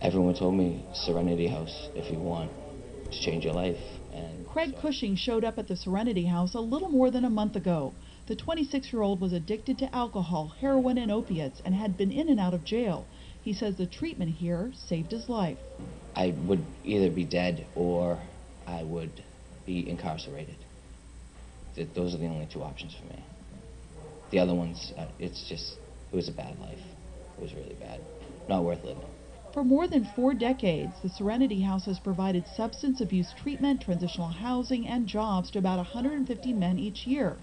Everyone told me Serenity House if you want to change your life. And Craig so Cushing showed up at the Serenity House a little more than a month ago. The 26-year-old was addicted to alcohol, heroin, and opiates and had been in and out of jail. He says the treatment here saved his life. I would either be dead or I would be incarcerated. Those are the only two options for me. The other ones, it was a bad life. It was really bad. Not worth living. For more than 4 decades, the Serenity House has provided substance abuse treatment, transitional housing, and jobs to about 150 men each year.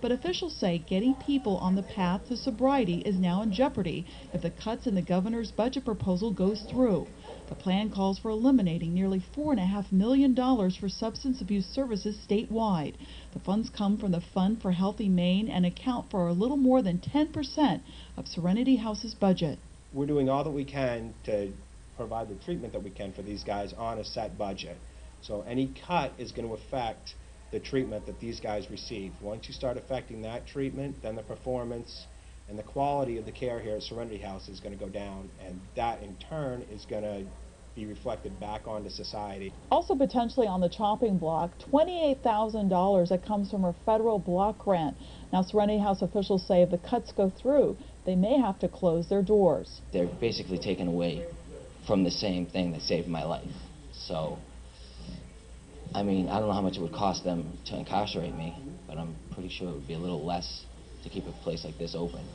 But officials say getting people on the path to sobriety is now in jeopardy if the cuts in the governor's budget proposal goes through. The plan calls for eliminating nearly $4.5 million for substance abuse services statewide. The funds come from the Fund for Healthy Maine and account for a little more than 10% of Serenity House's budget. We're doing all that we can to provide the treatment that we can for these guys on a set budget. So any cut is going to affect the treatment that these guys receive. Once you start affecting that treatment, then the performance and the quality of the care here at Serenity House is going to go down, and that in turn is going to be reflected back onto society. Also potentially on the chopping block, $28,000 that comes from a federal block grant. Now Serenity House officials say if the cuts go through, they may have to close their doors. They're basically taken away from the same thing that saved my life. So, I mean, I don't know how much it would cost them to incarcerate me, but I'm pretty sure it would be a little less to keep a place like this open.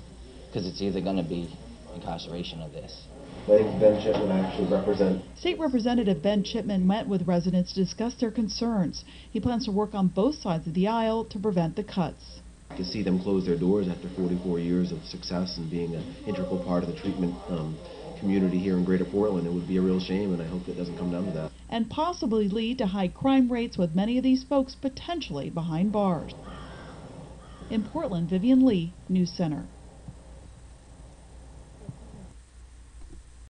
Because it's either going to be incarceration or this. I think Ben Chipman actually represent. State Representative Ben Chipman met with residents to discuss their concerns. He plans to work on both sides of the aisle to prevent the cuts. To see them close their doors after 44 years of success and being an integral part of the treatment community here in Greater Portland, it would be a real shame, and I hope it doesn't come down to that. And possibly lead to high crime rates with many of these folks potentially behind bars. In Portland, Vivian Lee, News Center.